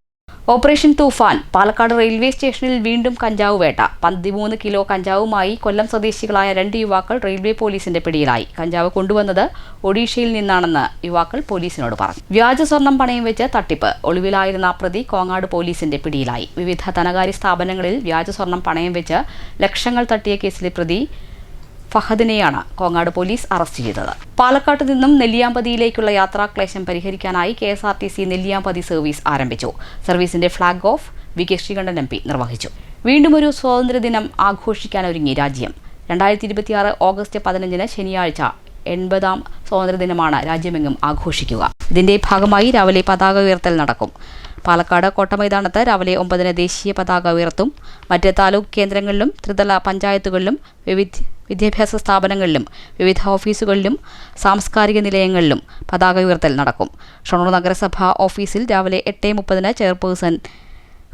Operation Toofan. Palakkad railway സ്റ്റേഷനിൽ വീണ്ടും കഞ്ചാവ് വേട്ട. 13 കിലോ കഞ്ചാവുമായി കൊല്ലം സ്വദേശികളായ 2 യുവാക്കൾ റെയിൽവേ പോലീസിന്റെ പിടിയിലായി. കഞ്ചാവ് കൊണ്ടുവന്നത് ഒഡീഷയിൽ നിന്നാണെന്ന് യുവാക്കൾ പോലീസിനോട് പറഞ്ഞു. വ്യാജ സ്വർണം പണയം വെച്ച് തട്ടിപ്പ്. ഒളിവിലായിരുന്ന പ്രതി കോങ്ങാട് പോലീസിന്റെ പിടിയിലായി. വിവിധ ധനകാര്യ സ്ഥാപനങ്ങളിൽ വ്യാജ സ്വർണം പണയം വെച്ച് ലക്ഷങ്ങൾ തട്ടിയ കേസിലെ പ്രതി ഫഹദിനെയാണ് കോങ്ങാട് പോലീസ് അറസ്റ്റ് ചെയ്തത്. പാലക്കാട്ട് നിന്നും നെല്ലിയാമ്പതിയിലേക്കുള്ള യാത്രാക്ലേശം പരിഹരിക്കാനായി KSRTC നെല്ലിയാമ്പതി സർവീസ് ആരംഭിച്ചു. സർവീസിന്റെ flag off VK Sreekandan MP നിർവഹിച്ചു. വീണ്ടും ഒരു സ്വാതന്ത്ര്യദിനം ആഘോഷിക്കാനൊരുങ്ങി രാജ്യം. 2026 ഓഗസ്റ്റ് 15 ശനിയാഴ്ച 80ാം സ്വാതന്ത്ര്യദിനമാണ് രാജ്യമെങ്ങും ആഘോഷിക്കുക. ഇതിന്റെ ഭാഗമായി രാവിലെ പതാക ഉയർത്തൽ നടക്കും. പാലക്കാട് കോട്ടമൈതാനത്ത് രാവിലെ 9 ദേശീയ പതാക ഉയർത്തും. മറ്റ് താലൂക്ക് കേന്ദ്രങ്ങളിലും ത്രിതല പഞ്ചായത്തുകളിലും വിദ്യാഭ്യാസ സ്ഥാപനങ്ങളിലും വിവിധ ഓഫീസുകളിലും സാംസ്കാരിക നിലയങ്ങളിലും പതാക ഉയർത്തൽ നടക്കും. ഷൊർണൂർ നഗരസഭ ഓഫീസിൽ രാവിലെ 8:30 ചെയർപേഴ്സൺ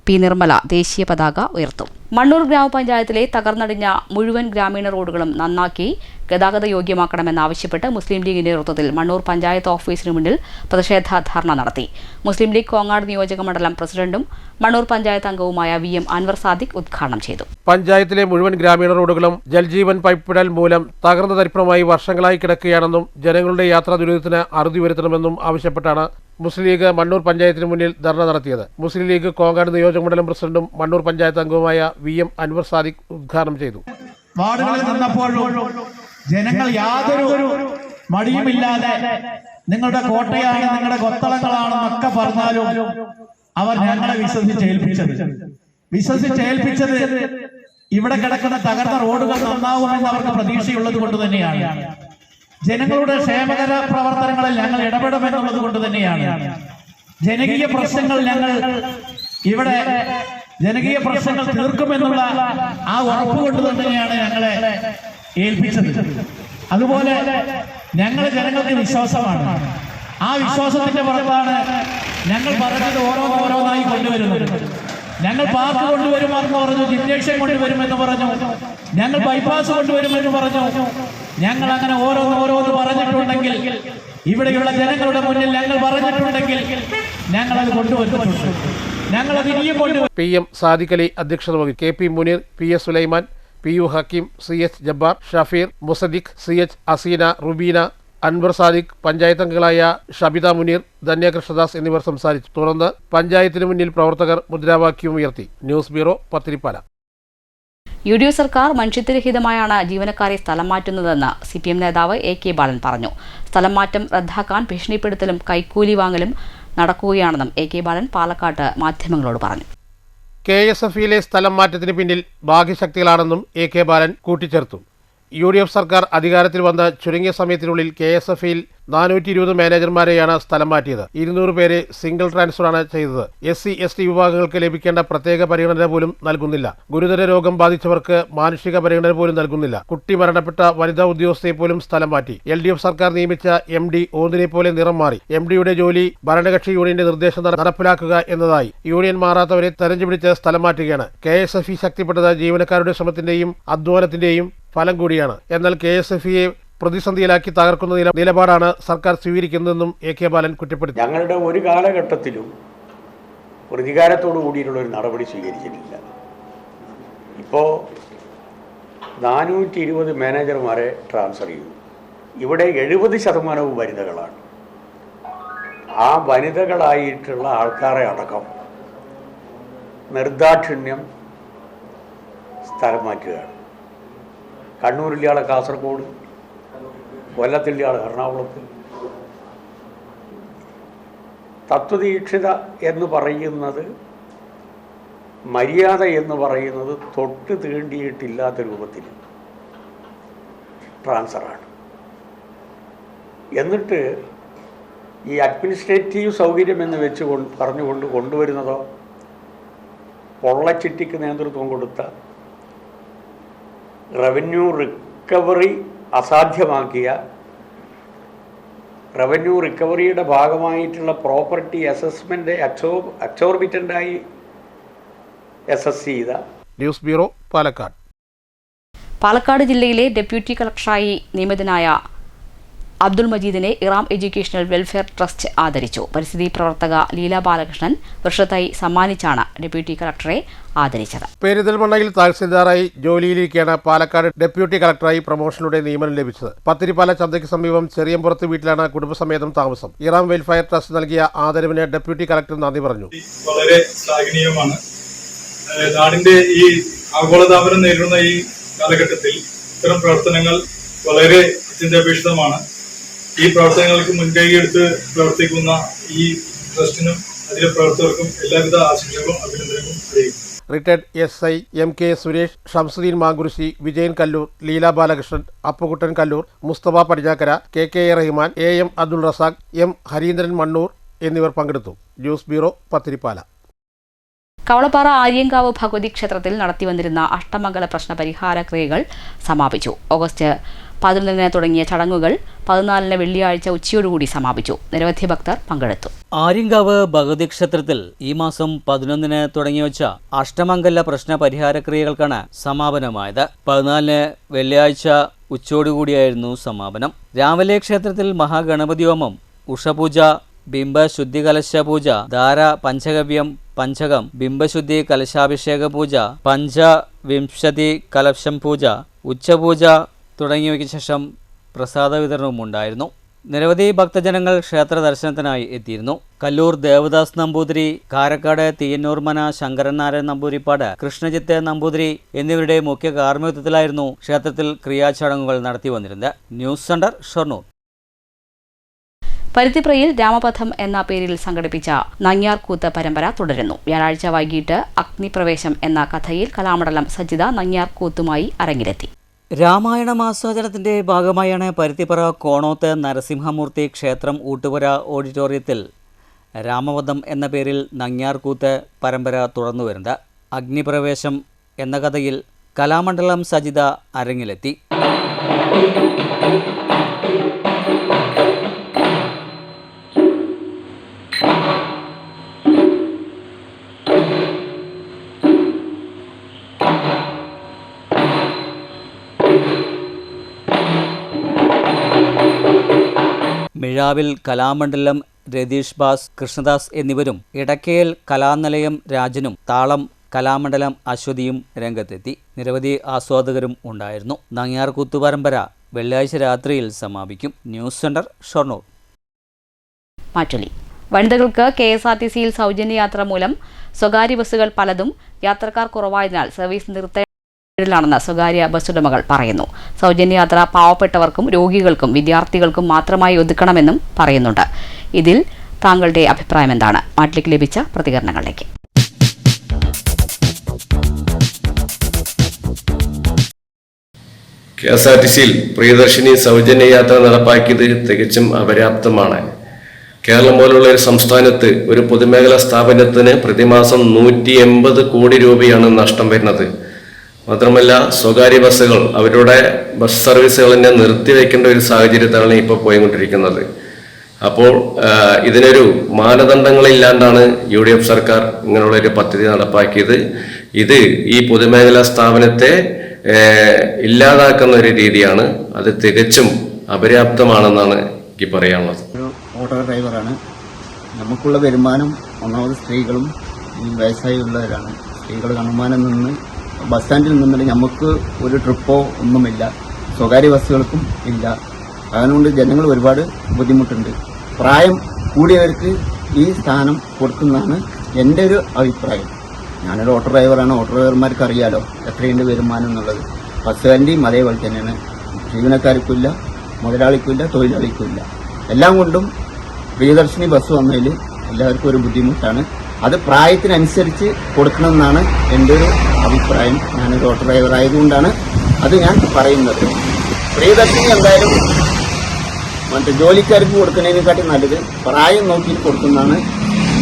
P നിർമ്മല ദേശീയ പതാക ഉയർത്തും. മണ്ണൂർ ഗ്രാമപഞ്ചായത്തിലെ തകർന്നടിഞ്ഞ മുഴുവൻ ഗ്രാമീണ റോഡുകളും നന്നാക്കി ഗതാഗത യോഗ്യമാക്കണമെന്നാവശ്യപ്പെട്ട് മുസ്ലിം ലീഗിന്റെ നേതൃത്വത്തിൽ മണ്ണൂർ പഞ്ചായത്ത് ഓഫീസിന് മുന്നിൽ പ്രതിഷേധ ധർണ നടത്തി. മുസ്ലിം ലീഗ് കോങ്ങാട് നിയോജക മണ്ഡലം പ്രസിഡന്റും മണ്ണൂർ പഞ്ചായത്ത് അംഗവുമായ VM അൻവർ സാദിഖ് ഉദ്ഘാടനം ചെയ്തു. പഞ്ചായത്തിലെ മുഴുവൻ ഗ്രാമീണ റോഡുകളും ജൽജീവൻ പൈപ്പിടൽ മൂലം തകർന്ന തരിപ്പണമായി വർഷങ്ങളായി കിടക്കുകയാണെന്നും ജനങ്ങളുടെ യാത്രാ ദുരിതത്തിന് അറുതി വരുത്തണമെന്നും ആവശ്യപ്പെട്ടാണ് മുസ്ലിം ലീഗ് മണ്ണൂർ പഞ്ചായത്തിന് മുന്നിൽ ധർണ നടത്തിയത്. മുസ്ലിം ലീഗ് കോങ്ങാട് നിയോജക മണ്ഡലം പ്രസിഡന്റും മണ്ണൂർ പഞ്ചായത്ത് അംഗവുമായ VM അൻവർ സാദിഖ് ഉദ്ഘാടനം ചെയ്തു. വാർഡുകളിൽ നിന്നപ്പോഴും ജനങ്ങൾ യാതൊരു മടിയുമില്ലാതെ നിങ്ങളുടെ കോട്ടയാണ്, നിങ്ങളുടെ കൊത്തളങ്ങളാണെന്നൊക്കെ പറഞ്ഞാലും അവർ ഞങ്ങളെ വിശ്വസിച്ചേൽപ്പിച്ചത് ഇവിടെ കിടക്കുന്ന തകർന്ന റോഡുകൾ നന്നാവുമെന്ന് അവർക്ക് പ്രതീക്ഷയുള്ളത് കൊണ്ട് തന്നെയാണ്. ജനങ്ങളുടെ ക്ഷേമകര പ്രവർത്തനങ്ങളിൽ ഞങ്ങൾ ഇടപെടുമെന്നുള്ളത് കൊണ്ട് തന്നെയാണ്. ജനകീയ പ്രശ്നങ്ങൾ തീർക്കുമെന്നുള്ള ആ ഉറപ്പ് കൊണ്ട് തന്നെയാണ് ഞങ്ങളെ ഏൽപ്പിച്ചത്. അതുപോലെ ഞങ്ങൾ ജനങ്ങൾക്ക് വിശ്വാസമാണ്. ആ വിശ്വാസത്തിന്റെ പുറത്താണ് ഞങ്ങൾ പറഞ്ഞത് ഓരോന്നായി കൊണ്ടുവരുന്നത്. ഞങ്ങൾ പാർക്ക് കൊണ്ടുവരുമെന്ന് പറഞ്ഞു, ജിംനേഷ്യം കൊണ്ടുവരുമെന്ന് പറഞ്ഞു, ഞങ്ങൾ ബൈപ്പാസ് കൊണ്ടുവരുമെന്ന് പറഞ്ഞു. ഞങ്ങൾ അങ്ങനെ ഓരോന്ന് പറഞ്ഞിട്ടുണ്ടെങ്കിൽ, ഇവിടെയുള്ള ജനങ്ങളുടെ മുന്നിൽ ഞങ്ങൾ പറഞ്ഞിട്ടുണ്ടെങ്കിൽ ഞങ്ങളത് കൊണ്ടുവന്നിട്ടുണ്ട്. ഞങ്ങളത് ഇനിയും കൊണ്ടുവരും. PM സാദിഖ് അലി അധ്യക്ഷത വഹിച്ചു. KP Muneer, PS Sulaiman, PU Hakeem, CH Jabbar, Shafeer, മുസദിഖ്, CH Aseena, Rubina, Anwar Sadiq, panchayat അംഗങ്ങളായ ഷബിത മുനീർ, ധന്യ കൃഷ്ണദാസ് എന്നിവർ സംസാരിച്ചു. തുടർന്ന് പഞ്ചായത്തിന് മുന്നിൽ പ്രവർത്തകർ മുദ്രാവാക്യവും ഉയർത്തി. News bureau, Pathiripala. UDF സർക്കാർ മനുഷ്യത്വരഹിതമായാണ് ജീവനക്കാരെ സ്ഥലം മാറ്റുന്നതെന്ന് CPM നേതാവ് AK ബാലൻ പറഞ്ഞു. സ്ഥലം മാറ്റം റദ്ദാക്കാൻ ഭീഷണിപ്പെടുത്തലും കൈക്കൂലി വാങ്ങലും നടക്കുകയാണെന്നും AK ബാലൻ പാലക്കാട്ട് മാധ്യമങ്ങളോട് പറഞ്ഞു. KSFയിലെ സ്ഥലം മാറ്റത്തിന് പിന്നിൽ ബാഹ്യശക്തികളാണെന്നും AK ബാലൻ കൂട്ടിച്ചേർത്തു. UDF സർക്കാർ അധികാരത്തിൽ വന്ന ചുരുങ്ങിയ സമയത്തിനുള്ളിൽ KSF-ൽ 420 മാനേജർമാരെയാണ് സ്ഥലം മാറ്റിയത്. 200 പേരെ സിംഗിൾ ട്രാൻസ്ഫറാണ് ചെയ്തത്. SC/ST വിഭാഗങ്ങൾക്ക് ലഭിക്കേണ്ട പ്രത്യേക പരിഗണന പോലും നൽകുന്നില്ല. ഗുരുതര രോഗം ബാധിച്ചവർക്ക് മാനുഷിക പരിഗണന പോലും നൽകുന്നില്ല. കുട്ടി മരണപ്പെട്ട വനിതാ ഉദ്യോഗസ്ഥയെ പോലും സ്ഥലം മാറ്റി. LDF സർക്കാർ നിയമിച്ച MD ഓന്തിനെ പോലെ നിറം മാറി. MD-യുടെ ജോലി ഭരണകക്ഷി യൂണിയന്റെ നിർദ്ദേശം നടപ്പിലാക്കുക എന്നതായി. യൂണിയൻ മാറാത്തവരെ തെരഞ്ഞുപിടിച്ച് സ്ഥലം മാറ്റുകയാണ്. KSF ശക്തിപ്പെട്ടത് ജീവനക്കാരുടെ ശ്രമത്തിന്റെയും അധ്വാനത്തിന്റെയും ഫലം കൂടിയാണ്. എന്നാൽ KSF-യെ പ്രതിസന്ധിയിലാക്കി തകർക്കുന്ന നിലപാടാണ് സർക്കാർ സ്വീകരിക്കുന്നതെന്നും AK ബാലൻ കുറ്റപ്പെടുത്തി. ഞങ്ങളുടെ ഒരു കാലഘട്ടത്തിലും പ്രതികാരത്തോടു കൂടിയിട്ടുള്ള ഒരു നടപടി സ്വീകരിച്ചിട്ടില്ല. ഇപ്പോൾ 420 മാനേജർമാരെ ട്രാൻസ്ഫർ ചെയ്തു. ഇവിടെ 70% വനിതകളാണ്. ആ വനിതകളായിട്ടുള്ള ആൾക്കാരെ അടക്കം നിർദാക്ഷിണ്യം സ്ഥലം മാറ്റുകയാണ്. കണ്ണൂരിലെ ആളെ കാസർഗോഡ്, കൊല്ലത്തിലെ ആൾ എറണാകുളത്ത്. തത്വദീക്ഷിത എന്ന് പറയുന്നത്, മര്യാദ എന്ന് പറയുന്നത് തൊട്ട് തീണ്ടിയിട്ടില്ലാത്ത രൂപത്തിൽ ട്രാൻസ്ഫറാണ്. എന്നിട്ട് ഈ അഡ്മിനിസ്ട്രേറ്റീവ് സൗകര്യം എന്ന് പറഞ്ഞുകൊണ്ട് കൊണ്ടുവരുന്നതോ പൊള്ളച്ചിട്ടിക്ക് നേതൃത്വം കൊടുത്ത റവന്യൂ റിക്കവറി അസാധ്യമാക്കിയ, റവന്യൂ റിക്കവറിയുടെ ഭാഗമായിട്ടുള്ള പ്രോപ്പർട്ടി അസസ്മെൻ്റ് അക്സോർബിറ്റൻ്റായി SS ചെയ്ത. News bureau, Palakkad. പാലക്കാട് ജില്ലയിലെ ഡെപ്യൂട്ടി കളക്ടറായി നിയമിതനായ അബ്ദുൾ മജീദിനെ ഇറാം എഡ്യൂക്കേഷണൽ വെൽഫെയർ ട്രസ്റ്റ് ആദരിച്ചു. പരിസ്ഥിതി പ്രവർത്തക ലീല ബാലകൃഷ്ണൻ വൃക്ഷത്തൈ സമ്മാനിച്ചാണ് ഡെപ്യൂട്ടി കളക്ടറെ ആദരിച്ചത്. പെരിന്തൽമണ്ണയിൽ തഹസിൽദാറായി ജോലിയിലിരിക്കെയാണ് പാലക്കാട് ഡെപ്യൂട്ടി കളക്ടറായി പ്രൊമോഷനിലൂടെ നിയമനം ലഭിച്ചത്. പത്തിരിപ്പാല ചന്തയ്ക്ക് സമീപം ചെറിയമ്പുറത്ത് വീട്ടിലാണ് കുടുംബസമേതം താമസം. ഇറാം വെൽഫെയർ ട്രസ്റ്റ് നൽകിയ ആദരവിന് ഡെപ്യൂട്ടി കളക്ടർ നന്ദി പറഞ്ഞു. വളരെ ശ്ലാഘനീയമാണ്. നാടിന്റെ ഈ ആഗോളതാപനം നേരിടുന്ന ഈ കാലഘട്ടത്തിൽ ഇത്തരം പ്രവർത്തനങ്ങൾ വളരെ അത്യന്താപേക്ഷിതമാണ്. ഈ പ്രവർത്തനങ്ങൾക്ക് മുൻകൈയെടുത്ത് പ്രവർത്തിക്കുന്ന ഈ ട്രസ്റ്റിനും അതിലെ പ്രവർത്തകർക്കും എല്ലാവിധ ആശംസകളും അഭിനന്ദനങ്ങളും അറിയിക്കും. Retired SI MK Suresh, Shamsuddin Mankurissi, Vijayan Kallur, Leela Balakrishnan, Appukuttan Kallur, Musthafa Padinjakkara, KK Rahiman, AM Abdul Razak, M Harindran Mannur എന്നിവർ പങ്കെടുത്തു. News bureau, Pathirippala. കവളപ്പാറ ആര്യങ്കാവ് ഭഗവതി ക്ഷേത്രത്തിൽ നടത്തിവന്നിരുന്ന അഷ്ടമംഗല പ്രശ്ന പരിഹാര ക്രിയകൾ സമാപിച്ചു. ഓഗസ്റ്റ് 11 തുടങ്ങിയ ചടങ്ങുകൾ 14 വെള്ളിയാഴ്ച ഉച്ചയോടുകൂടി സമാപിച്ചു. നിരവധി ഭക്തർ പങ്കെടുത്തു. ആര്യങ്കാവ് ഭഗവതി ക്ഷേത്രത്തിൽ ഈ മാസം 11 തുടങ്ങിവച്ച അഷ്ടമംഗല പ്രശ്ന പരിഹാര ക്രിയകൾക്കാണ് സമാപനമായത്. 14 വെള്ളിയാഴ്ച ഉച്ചയോടുകൂടിയായിരുന്നു സമാപനം. രാവിലെ ക്ഷേത്രത്തിൽ മഹാഗണപതി ഹോമം, ഉഷപൂജ, ബിംബശുദ്ധി കലശ പൂജ, ധാര പഞ്ചഗവ്യം, പഞ്ചകം, ബിംബശുദ്ധി കലശാഭിഷേക പൂജ, പഞ്ചവിംശതി കലശം പൂജ, ഉച്ചപൂജ തുടങ്ങിയവയ്ക്ക് ശേഷം പ്രസാദ വിതരണവും ഉണ്ടായിരുന്നു. നിരവധി ഭക്തജനങ്ങൾ ക്ഷേത്ര ദർശനത്തിനായി എത്തിയിരുന്നു. കല്ലൂർ ദേവദാസ് നമ്പൂതിരി, കാരക്കാട് തീയന്നൂർമന ശങ്കരൻ നാരായൺ നമ്പൂരിപ്പാട്, കൃഷ്ണജിത്ത് നമ്പൂതിരി എന്നിവരുടെ മുഖ്യ കാർമ്മികത്വത്തിലായിരുന്നു ക്ഷേത്രത്തിൽ ക്രിയാചടങ്ങുകൾ നടത്തി വന്നിരുന്നത്. News centre, Shoranur. പരുത്തിപ്രയിൽ രാമപഥം എന്ന പേരിൽ സംഘടിപ്പിച്ച നങ്ങ്യാർ കൂത്ത് പരമ്പര തുടരുന്നു. വ്യാഴാഴ്ച വൈകിട്ട് അഗ്നിപ്രവേശം എന്ന കഥയിൽ കലാമണ്ഡലം സജിത നങ്ങ്യാർ കൂത്തുമായി അരങ്ങിലെത്തി. രാമായണ മാസാചരണത്തിന്റെ ഭാഗമായാണ് പരുത്തിപ്പറ കോണോത്ത് നരസിംഹമൂർത്തി ക്ഷേത്രം ഊട്ടുപുര ഓഡിറ്റോറിയത്തിൽ രാമവധം എന്ന പേരിൽ നങ്ങ്യാർ കൂത്ത് പരമ്പര തുടർന്നുവരുന്നത്. അഗ്നിപ്രവേശം എന്ന കഥയിൽ കലാമണ്ഡലം സജിത അരങ്ങിലെത്തി. മിഴാവിൽ കലാമണ്ഡലം രതീഷ് ബാസ്, കൃഷ്ണദാസ് എന്നിവരും ഇടക്കയിൽ കലാനിലയം രാജനും താളം കലാമണ്ഡലം അശ്വതിയും രംഗത്തെത്തി. നിരവധി ആസ്വാദകരും ഉണ്ടായിരുന്നു. നങ്ങ്യാർ കൂത്തു പരമ്പര വെള്ളിയാഴ്ച രാത്രിയിൽ സമാപിക്കും. News centre, Shoranur. മാറ്റൊലി. വനിതകൾക്ക് KSRTCയിൽ സൗജന്യ യാത്ര മൂലം സ്വകാര്യ ബസ്സുകൾ പലതും യാത്രക്കാർ കുറവായതിനാൽ സർവീസ് നിർത്തേണ്ടതിലാണെന്ന് സ്വകാര്യ ബസ്സുടമകൾ പറയുന്നു. സൗജന്യ യാത്ര പാവപ്പെട്ടവർക്കും രോഗികൾക്കും വിദ്യാർത്ഥികൾക്കും മാത്രമായി ഒതുക്കണമെന്നും പറയുന്നുണ്ട്. ഇതിൽ താങ്കളുടെ അഭിപ്രായം എന്താണ്? മാറ്റിലേക്ക് ലഭിച്ച പ്രതികരണങ്ങളിലേക്ക്. KSRTCയിൽ പ്രിയദർശിനി സൗജന്യ യാത്ര നടപ്പാക്കിയത് തികച്ചും അപര്യാപ്തമാണ്. കേരളം പോലുള്ള ഒരു സംസ്ഥാനത്ത് ഒരു പൊതുമേഖലാ സ്ഥാപനത്തിന് പ്രതിമാസം 180 കോടി രൂപയാണ് നഷ്ടം വരുന്നത്. മാത്രമല്ല സ്വകാര്യ ബസ്സുകൾ അവരുടെ ബസ് സർവീസുകൾ തന്നെ നിർത്തിവെക്കേണ്ട ഒരു സാഹചര്യത്തിലാണ് ഇപ്പോൾ പോയിക്കൊണ്ടിരിക്കുന്നത്. അപ്പോൾ ഇതിനൊരു മാനദണ്ഡങ്ങളില്ലാണ്ടാണ് UDF സർക്കാർ ഇങ്ങനെയുള്ളൊരു പദ്ധതി നടപ്പാക്കിയത്. ഇത് ഈ പൊതുമേഖലാ സ്ഥാപനത്തെ ഇല്ലാതാക്കുന്ന ഒരു രീതിയാണ്. അത് തികച്ചും അപര്യാപ്തമാണെന്നാണ് എനിക്ക് പറയാനുള്ളത്. ഒരു ഓട്ടോ ഡ്രൈവറാണ്. നമുക്കുള്ള വരുമാനം ഒന്നാമത് സ്ത്രീകളും വയസ്സായുള്ളവരാണ്. സ്ത്രീകൾ കണ്ണുമാനം നിന്ന് ബസ് സ്റ്റാൻഡിൽ നിന്നുണ്ടെങ്കിൽ നമുക്ക് ഒരു ട്രിപ്പോ ഒന്നുമില്ല, സ്വകാര്യ ബസ്സുകൾക്കും ഇല്ല. അതുകൊണ്ട് ജനങ്ങൾ ഒരുപാട് ബുദ്ധിമുട്ടുണ്ട്. പ്രായം കൂടിയവർക്ക് ഈ സ്ഥാനം കൊടുക്കുന്നതാണ് എൻ്റെ ഒരു അഭിപ്രായം. ഞാനൊരു ഓട്ടോ ഡ്രൈവറാണ്. ഓട്ടോ ഡ്രൈവർമാർക്ക് അറിയാലോ എത്രയുണ്ട് വരുമാനം എന്നുള്ളത്. ബസ്സുകാരൻ്റെയും അതേപോലെ തന്നെയാണ്. ജീവനക്കാർക്കില്ല, മുതലാളിക്കില്ല, തൊഴിലാളിക്കില്ല. എല്ലാം കൊണ്ടും പ്രിയദർശിനി ബസ് വന്നതിൽ എല്ലാവർക്കും ഒരു ബുദ്ധിമുട്ടാണ്. അത് പ്രായത്തിനനുസരിച്ച് കൊടുക്കണമെന്നാണ് എൻ്റെ ഒരു അഭിപ്രായം. ഞാനൊരു ഓട്ടോ ഡ്രൈവർ ആയതുകൊണ്ടാണ് അത് ഞാൻ പറയുന്നത്. പ്രിയദർശിനി എന്തായാലും മറ്റേ ജോലിക്കാർക്ക് കൊടുക്കുന്നതിനെക്കാട്ടി നല്ലത് പ്രായം നോക്കി കൊടുക്കുന്നതാണ്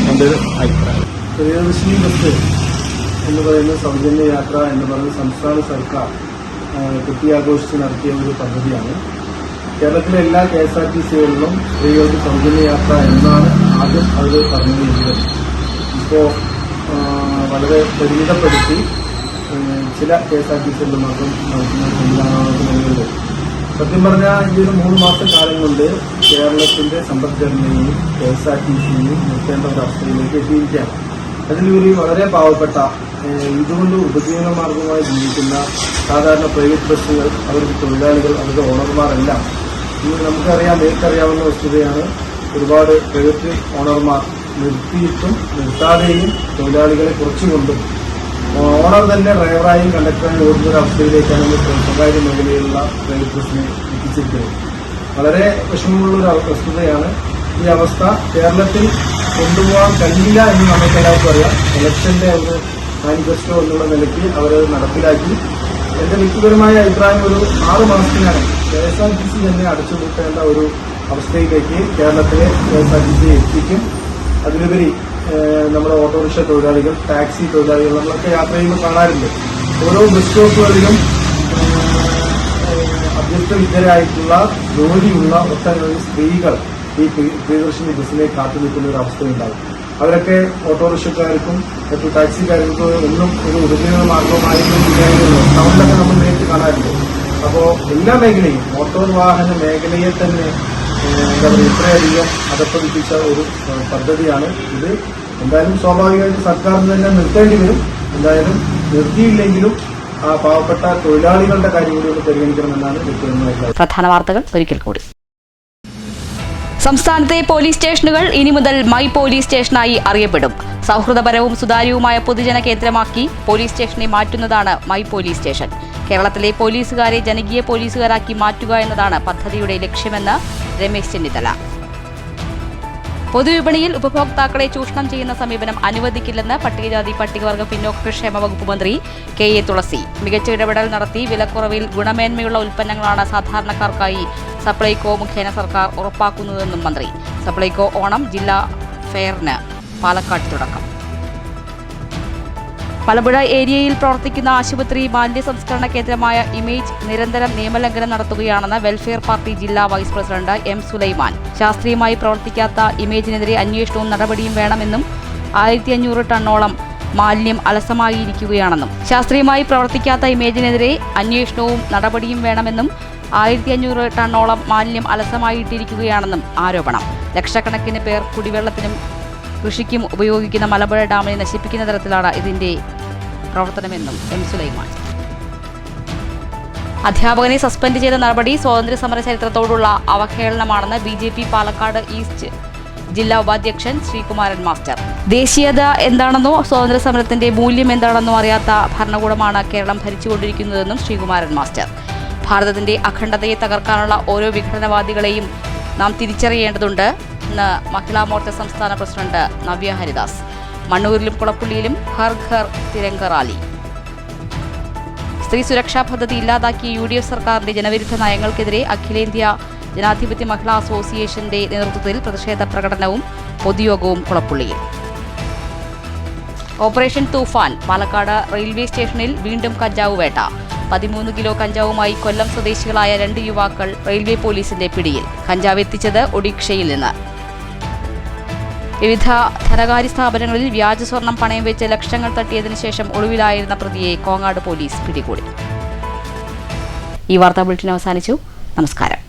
എൻ്റെ ഒരു അഭിപ്രായം. പ്രിയദർശിനി ബസ് എന്ന് പറയുന്ന സൗജന്യ യാത്ര എന്ന് പറയുന്ന സംസ്ഥാന സർക്കാർ കുട്ടിയാഘോഷിച്ച് നടത്തിയ ഒരു പദ്ധതിയാണ്. കേരളത്തിലെ എല്ലാ KSRTCകളിലും സ്ത്രീകൾക്ക് സൗജന്യ യാത്ര എന്നാണ് ആദ്യം അവർ പറഞ്ഞിരിക്കുന്നത്. ഇപ്പോൾ വളരെ പരിമിതപ്പെടുത്തി ചില KSRTCകളിൽ മാത്രം നടത്തുന്ന സംവിധാനങ്ങളുണ്ട്. സത്യം പറഞ്ഞാൽ ഈ ഒരു 3 മാസക്കാലം കൊണ്ട് കേരളത്തിന്റെ സമ്പദ്ഘടനയും KSRTCയും നിർത്തേണ്ട ഒരു അവസ്ഥയിലേക്ക് എത്തിയിരിക്കുകയാണ്. അതിലൊരു വളരെ പാവപ്പെട്ട ഇതുകൊണ്ട് ഉപജീവന മാർഗമായി ജീവിക്കുന്ന സാധാരണ പ്രൈവറ്റ് ബസ്സുകൾ, അവരുടെ തൊഴിലാളികൾ, അവരുടെ ഓണർമാരെല്ലാം ഇന്ന് നമുക്കറിയാം, നേരിട്ടറിയാവുന്ന വസ്തുതയാണ്. ഒരുപാട് പ്രൈവറ്റ് ഓണർമാർ നിർത്തിയിട്ടും നിർത്താതെയും തൊഴിലാളികളെ കുറച്ചുകൊണ്ടും ഓണർ തന്നെ ഡ്രൈവറായും കണ്ടക്ടറായും ഓടുന്ന ഒരു അവസ്ഥയിലേക്കാണ് സ്വകാര്യ മേഖലയിലുള്ള പ്രൈവറ്റ് ബസ്സിനെ എത്തിച്ചിരിക്കുന്നത്. വളരെ വിഷമമുള്ള ഒരു വസ്തുതയാണ്. ഈ അവസ്ഥ കേരളത്തിൽ കൊണ്ടുപോകാൻ കഴിയില്ല എന്ന് നമുക്കെല്ലാവർക്കും അറിയാം. ഇലക്ഷന്റെ ഒരു മാനിഫെസ്റ്റോ എന്നുള്ള നിലയ്ക്ക് അവരത് നടപ്പിലാക്കി. എന്റെ വ്യക്തിപരമായ അഭിപ്രായം ഒരു 6 മാസത്തിനാണ് KSRTC തന്നെ അടച്ചുപൂട്ടേണ്ട ഒരു അവസ്ഥയിലേക്ക് കേരളത്തിലെ KSRTC എത്തിക്കും. അതിലുപരി നമ്മുടെ ഓട്ടോറിക്ഷ തൊഴിലാളികൾ, ടാക്സി തൊഴിലാളികൾ നമ്മളൊക്കെ യാത്ര ചെയ്യുമ്പോൾ കാണാറുണ്ട്. ഓരോ ബസ് സ്റ്റോപ്പുകളിലും അഭ്യസ്തവിദ്യരായിട്ടുള്ള ജോലിയുള്ള ഒട്ടനവധി സ്ത്രീകൾ ഈ പ്രിയദർശിനി ബസ്സിനെ കാത്തു നിൽക്കുന്ന ഒരു അവസ്ഥയുണ്ടാകും. അവരൊക്കെ ഓട്ടോറിക്ഷക്കാർക്കും മറ്റു ടാക്സിക്കാർക്കും ഒന്നും ഒരു ഉപജീവന മാർഗമായിരുന്നു ടൗണിലൊക്കെ നമ്മൾ നേരിട്ട് കാണാറുണ്ട്. അപ്പോൾ എല്ലാ മേഖലയും മോട്ടോർ വാഹന മേഖലയെ തന്നെ എന്താ പറയുക ഇത്രയധികം അധപ്പതിപ്പിച്ച ഒരു പദ്ധതിയാണ് ഇത്. എന്തായാലും സ്വാഭാവികമായിട്ട് സർക്കാരിന് തന്നെ നിർത്തേണ്ടി വരും. എന്തായാലും നിർത്തിയില്ലെങ്കിലും ആ പാവപ്പെട്ട തൊഴിലാളികളുടെ കാര്യം കൂടി ഒന്ന് പരിഗണിക്കണമെന്നാണ് വ്യക്തിപരമായ പ്രധാന വാർത്തകൾ ഒരിക്കൽ കൂടി. സംസ്ഥാനത്തെ പോലീസ് സ്റ്റേഷനുകൾ ഇനി മുതൽ മൈ പോലീസ് സ്റ്റേഷനായി അറിയപ്പെടും. സൗഹൃദപരവും സുതാര്യവുമായ പൊതുജന കേന്ദ്രമാക്കി പോലീസ് സ്റ്റേഷനെ മാറ്റുന്നതാണ് മൈ പോലീസ് സ്റ്റേഷൻ. കേരളത്തിലെ പോലീസുകാരെ ജനകീയ പോലീസുകാരാക്കി മാറ്റുക എന്നതാണ് പദ്ധതിയുടെ ലക്ഷ്യമെന്ന് രമേശ് ചെന്നിത്തല. പൊതുവിപണിയിൽ ഉപഭോക്താക്കളെ ചൂഷണം ചെയ്യുന്ന സമീപനം അനുവദിക്കില്ലെന്ന് പട്ടികജാതി പട്ടികവർഗ പിന്നോക്ക ക്ഷേമ വകുപ്പ് മന്ത്രി KA തുളസി. മികച്ച ഇടപെടൽ നടത്തി വിലക്കുറവിൽ ഗുണമേന്മയുള്ള ഉൽപ്പന്നങ്ങളാണ് സാധാരണക്കാർക്കായി സപ്ലൈകോ മുഖേന സർക്കാർ ഉറപ്പാക്കുന്നതെന്നും മന്ത്രി. സപ്ലൈകോ ഓണം ജില്ലാ ഫെയറിന് പാലക്കാട് തുടക്കം. മലമ്പുഴ ഏരിയയിൽ പ്രവർത്തിക്കുന്ന ആശുപത്രി മാലിന്യ സംസ്കരണ കേന്ദ്രമായ ഇമേജ് നിരന്തരം നിയമലംഘനം നടത്തുകയാണെന്ന് വെൽഫെയർ പാർട്ടി ജില്ലാ വൈസ് പ്രസിഡന്റ് M. സുലൈമാൻ. ശാസ്ത്രീയമായി പ്രവർത്തിക്കാത്ത ഇമേജിനെതിരെ അന്വേഷണവും നടപടിയും വേണമെന്നും 1500 ടണ്ണോളം മാലിന്യം അലസമായിരിക്കുകയാണെന്നും ശാസ്ത്രീയമായി പ്രവർത്തിക്കാത്ത ഇമേജിനെതിരെ അന്വേഷണവും നടപടിയും വേണമെന്നും 1500 ടണ്ണോളം മാലിന്യം അലസമായിട്ടിരിക്കുകയാണെന്നും ആരോപണം. ലക്ഷക്കണക്കിന് പേർ കുടിവെള്ളത്തിനും കൃഷിക്കും ഉപയോഗിക്കുന്ന മലമ്പുഴ ഡാമിനെ നശിപ്പിക്കുന്ന തരത്തിലാണ് ഇതിന്റെ പ്രവർത്തനമെന്നും M. സുലൈമാൻ. അധ്യാപകനെ സസ്പെൻഡ് ചെയ്ത നടപടി സ്വാതന്ത്ര്യ സമര ചരിത്രത്തോടുള്ള അവഹേളനമാണെന്ന് BJP പാലക്കാട് ഈസ്റ്റ് ജില്ലാ ഉപാധ്യക്ഷൻ ശ്രീകുമാരൻ മാസ്റ്റർ. ദേശീയത എന്താണെന്നോ സ്വാതന്ത്ര്യ സമരത്തിന്റെ മൂല്യം എന്താണെന്നോ അറിയാത്ത ഭരണകൂടമാണ് കേരളം ഭരിച്ചുകൊണ്ടിരിക്കുന്നതെന്നും ശ്രീകുമാരൻ മാസ്റ്റർ. ഭാരതത്തിന്റെ അഖണ്ഡതയെ തകർക്കാനുള്ള ഓരോ വിഘടനവാദികളെയും നാം തിരിച്ചറിയേണ്ടതുണ്ട് എന്ന് മഹിളാ മോർച്ച സംസ്ഥാന പ്രസിഡന്റ് നവ്യ ഹരിദാസ്. മണ്ണൂരിലും കുളപ്പുള്ളിയിലും ഹർ ഘർ തിരംഗ റാലി. സ്ത്രീ സുരക്ഷാ പദ്ധതി ഇല്ലാതാക്കിയ UDF സർക്കാരിന്റെ ജനവിരുദ്ധ നയങ്ങൾക്കെതിരെ അഖിലേന്ത്യാ ജനാധിപത്യ മഹിളാ അസോസിയേഷന്റെ നേതൃത്വത്തിൽ പ്രതിഷേധ പ്രകടനവും പൊതുയോഗവും കുളപ്പുള്ളിയിൽ. ഓപ്പറേഷൻ തൂഫാൻ. പാലക്കാട് റെയിൽവേ സ്റ്റേഷനിൽ വീണ്ടും കഞ്ചാവ് വേട്ട. 13 കിലോ കഞ്ചാവുമായി കൊല്ലം സ്വദേശികളായ 2 യുവാക്കൾ റെയിൽവേ പോലീസിന്റെ പിടിയിൽ. കഞ്ചാവ് എത്തിച്ചത് ഒഡീഷയിൽ നിന്ന്. വിവിധ ധനകാര്യ സ്ഥാപനങ്ങളിൽ വ്യാജ സ്വർണം പണയം വെച്ച് ലക്ഷങ്ങൾ തട്ടിയതിനു ശേഷം ഒളിവിലായിരുന്ന പ്രതിയെ കോങ്ങാട് പോലീസ് പിടികൂടി. ഈ വാർത്താ ബുള്ളറ്റിൻ അവസാനിച്ചു. നമസ്കാരം.